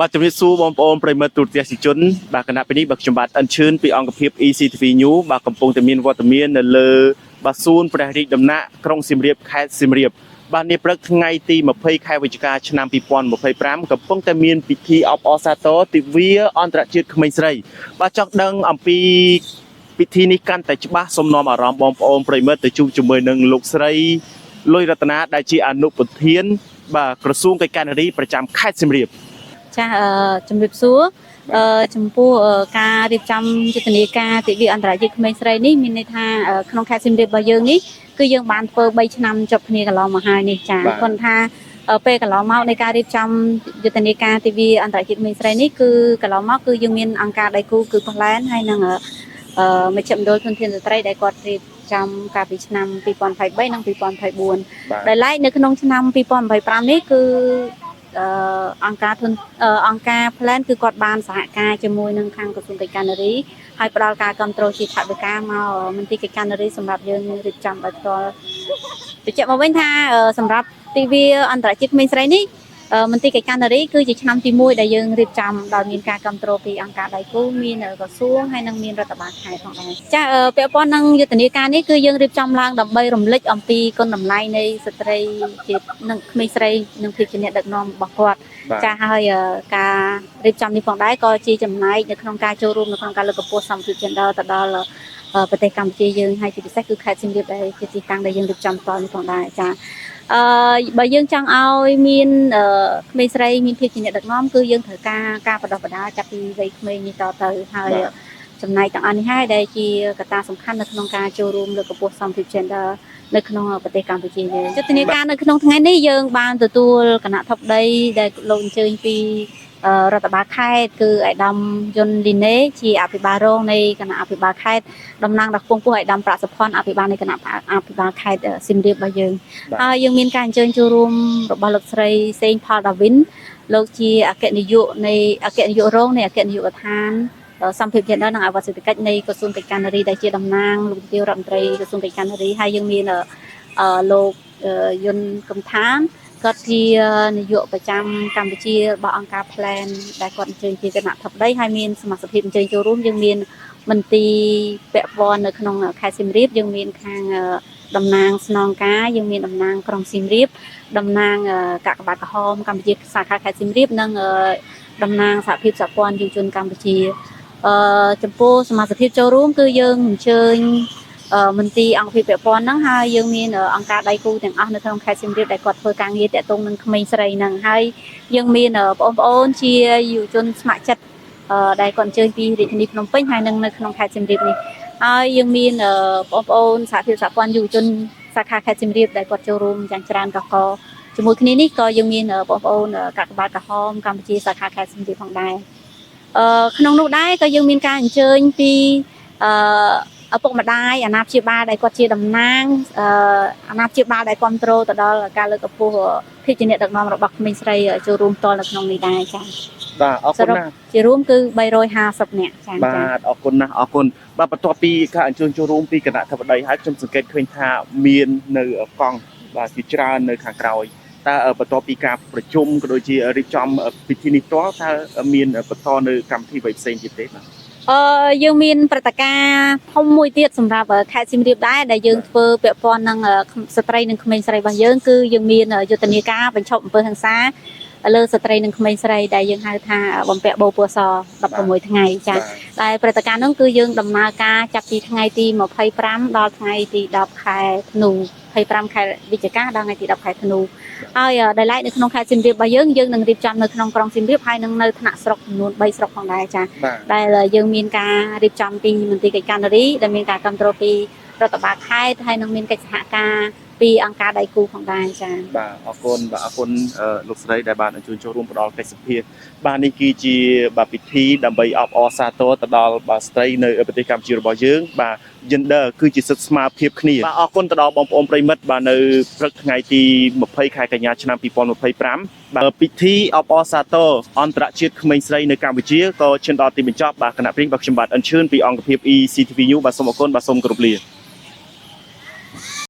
បាទជំរាបសួរបងប្អូនប្រិមត្តទូរទស្សនិកជនបាទគណៈពេលនេះបាទខ្ញុំបាទអញ្ជើញពីអង្គភាព ECTV News បាទកំពុងតែមានវត្តមាននៅលើបាទសួនព្រះរាជដំណាក់ក្រុងសៀមរាបខេត្តសៀមរាបបាទនេះព្រឹកថ្ងៃទី20ខែវិច្ឆិកាឆ្នាំ2025កំពុងតែមានពិធីអបអរសាទរទិវាអន្តរជាតិក្មេងស្រីបាទចង់ដឹងអំពីពិធីនេះកាន់តែច្បាស់សូមនាំអារម្មណ៍បងប្អូនប្រិមត្តទៅជួបជាមួយនឹងលោកស្រីលុយរតនាដែលជាអនុប្រធានបាទក្រសួងកិច្ចការនារីប្រចាំខេត្តសៀមរាបចាជំរាបសួរចំពោះការរៀបចំយុទ្ធនាការទិវាអន្តរជាតិក្មេងស្រីនេះមានន័យថាក្នុងខេត្តសៀមរាបរបស់យើងនេះគឺយើងបានធ្វើ3ឆ្នាំចប់គ្នាកន្លងមកហើយនេះចាគាត់ថាពេលកន្លងមកនៃការរៀបចំយុទ្ធនាការទិវាអន្តរជាតិក្មេងស្រីនេះគឺកន្លងមកគឺយើងមានអង្គការដៃគូគឺប៉ូឡែនហើយនឹងមជ្ឈមណ្ឌលធនធានស្ត្រីដែលគាត់រៀបចំកាលពីឆ្នាំ2023និង2024ដែលឡែកនៅក្នុងឆ្នាំ2025នេះគឺអង្គការ Plan គឺគាត់បានសហការជាមួយនឹងខាងក្រសួងកិច្ចការនារីហើយផ្ដល់ការគ្រប់គ្រងជាថវិកាមកមន្ទីរកិច្ចការនារីសម្រាប់យើងរៀបចំដោយផ្ទាល់បញ្ជាក់មកវិញថាសម្រាប់ទិវាអន្តរជាតិក្មេងស្រីនេះមន្ទីរកិច្ចការនារីគឺជាឆ្នាំទី1ដែលយើងរៀបចំដោយមានការគ្រប់គ្រងពីអង្គការដៃគូមានក្រសួងហើយនិងមានរដ្ឋបាលខេត្តផងដែរចាពាក់ព័ន្ធនឹងយុទ្ធនាការនេះគឺយើងរៀបចំឡើងដើម្បីរំលឹកអំពីគុណតម្លៃនៃស្ត្រីជានិងក្មេងស្រីនិងភាពជាអ្នកដឹកនាំរបស់គាត់ចាហើយការរៀបចំនេះផងដែរក៏ជាចំណែកនៅក្នុងការចូលរួមនៅក្នុងការលើកកម្ពស់សមភាព gender ទៅដល់ប្រទេសកម្ពុជាយើងហើយជាពិសេសគឺខេត្តសៀមរាបដែលជាទីតាំងដែលយើងរៀបចំតនេះផងដែរចាបើយើងចង់ឲ្យមានក្មេងស្រីមានភាពជាអ្នកដឹកនាំគឺយើងត្រូវការបណ្ដុះបណ្ដាលចាប់ពីវ័យក្មេងនេះតទៅហើយចំណែកទាំងអស់នេះហើយដែលជាកត្តាសំខាន់នៅក្នុងការចូលរួមលើកកម្ពស់សមភាព gender នៅក្នុងប្រទេសកម្ពុជាយើងយុទ្ធនាការនៅក្នុងថ្ងៃនេះយើងបានទទួលគណៈធិបតីដែលលោកអញ្ជើញពីរដ្ឋបាលខេត្តគឺអាយដាមយុនលីណេជាអភិបាលរងនៃគណៈអភិបាលខេត្តតំណាងដល់ខ្ពង់ខ្ពស់អាយដាមប្រាក់សុផាន់អភិបាលនៃគណៈអភិបាលខេត្តសៀមរាបរបស់យើងហើយយើងមានការអញ្ជើញចូលរួមរបស់លោកស្រីសេងផលដាវីនលោកជាអគ្គនាយករងនៃអគ្គនាយកដ្ឋានសម្ភារ gender និងអវសេដ្ឋកិច្ចនៃក្រសួងកិច្ចការនារីដែលជាតំណាងលោកនាយករដ្ឋមន្ត្រីក្រសួងកិច្ចការនារីហើយយើងមានលោកយុនកំថានគាត់ជានាយកប្រចាំកម្ពុជារបស់អង្គការ Plan ដែលគាត់អញ្ជើញជាគណៈធិបតីហើយមានសមាជិកអញ្ជើញចូលរួមយើងមានមន្ទីរពាក់ព័ន្ធនៅក្នុងខេត្តសៀមរាបយើងមានខាងតំណាងស្នងការយើងមានតំណាងក្រុងសៀមរាបតំណាងកាកបាទក្រហមកម្ពុជាសាខាខេត្តសៀមរាបនិងតំណាងសហភាពសហព័ន្ធយុវជនកម្ពុជាចំពោះសមាជិកចូលរួមគឺយើងអញ្ជើញមន្ទីរអង្គភាពពាក់ព័ន្ធហ្នឹងហើយយើងមានអង្គការដៃគូទាំងអស់នៅក្នុងខេត្តសៀមរាបដែលគាត់ធ្វើការងារតាក់ទងនឹងក្មេងស្រីហ្នឹងហើយយើងមានបងប្អូនជាយុវជនស្ម័គ្រចិត្តដែលគាត់អញ្ជើញពីរាជធានីភ្នំពេញហើយនៅក្នុងខេត្តសៀមរាបនេះហើយយើងមានបងប្អូនសហភាពសហព័ន្ធយុវជនសាខាខេត្តសៀមរាបដែលគាត់ចូលរួមយ៉ាងច្រើនកកជាមួយគ្នានេះក៏យើងមានបងប្អូនកាកបាទក្រហមកម្ពុជាសាខាខេត្តសៀមរាបផងដែរក្នុងនោះដែរក៏យើងមានការអញ្ជើញពីឪពុកម្ដាយអាណាព្យាបាលដែលគាត់ជាតំណាងអាណាព្យាបាលដែលគ្រប់គ្រងទៅដល់ការលើកកម្ពស់ភាពជាអ្នកដឹកនាំរបស់ក្មេងស្រីចូលរួមតលនៅក្នុងនេះដែរចា៎បាទអរគុណណាស់ជារួមគឺ350នាក់ចា៎បាទអរគុណណាស់អរគុណបាទបន្ទាប់ពីការអញ្ជើញចូលរួមពីគណៈធិបតីហើយខ្ញុំសង្កេតឃើញថាមាននៅកង់បាទជាច្រើននៅខាងក្រោយតើបន្ទាប់ពីការប្រជុំក៏ដូចជារៀបចំពិធីនេះផ្ទាល់តើមានបន្តនៅកម្មវិធីផ្សេងទៀតទេបាទយើងមានព្រឹត្តិការណ៍ធំមួយទៀតសម្រាប់ខេត្តសៀមរាបដែរដែលយើងធ្វើពាក់ព័ន្ធនឹងស្ត្រីនិងក្មេងស្រីរបស់យើងគឺយើងមានយុទ្ធនាការបញ្ឈប់អំពើហិង្សាលើស្ត្រីនិងក្មេងស្រីដែលយើងហៅថាបំពាក់បូពណ៌ស16ថ្ងៃចា៎ដែលព្រឹត្តិការណ៍នោះគឺយើងដំណើរការចាប់ពីថ្ងៃទី25ដល់ថ្ងៃទី10ខែធ្នូ25ខែវិច្ឆិកាដល់ថ្ងៃទី10ខែធ្នូហើយដែលឡែកនៅក្នុងខេត្តសៀមរាបរបស់យើងនឹងរៀបចំនៅក្នុងក្រុងសៀមរាបហើយនឹងនៅថ្នាក់ស្រុកចំនួន3ស្រុកផងដែរចា៎ដែលយើងមានការរៀបចំពីមន្ទីរកិច្ចការនារីដែលមានការគ្រប់គ្រងពីរដ្ឋបាលខេត្តហើយនឹងមានកិច្ចសហការពីអង្គការដៃគូផងដែរចា៎បាទអរគុណបាទអរគុណលោកស្រីដែលបានអញ្ជើញចូលរួមផ្ដល់កិច្ចសភាបាទនេះគឺជាបាទពិធីដើម្បីអបអរសាទរទៅដល់បាទស្ត្រីនៅប្រទេសកម្ពុជារបស់យើងបាទ gender គឺជាសិទ្ធិស្មើភាពគ្នាបាទអរគុណទៅដល់បងប្អូនប្រិមិត្តបាទនៅព្រឹកថ្ងៃទី20ខែកញ្ញាឆ្នាំ2025បាទពិធីអបអរសាទរអន្តរជាតិក្មេងស្រីនៅកម្ពុជាក៏ឈានដល់ទីបញ្ចប់បាទគណៈព្រៀងបាទខ្ញុំបាទអញ្ជើញពីអង្គភាព ECTV News បាទសូមអរគុណបាទសូមគោរពលា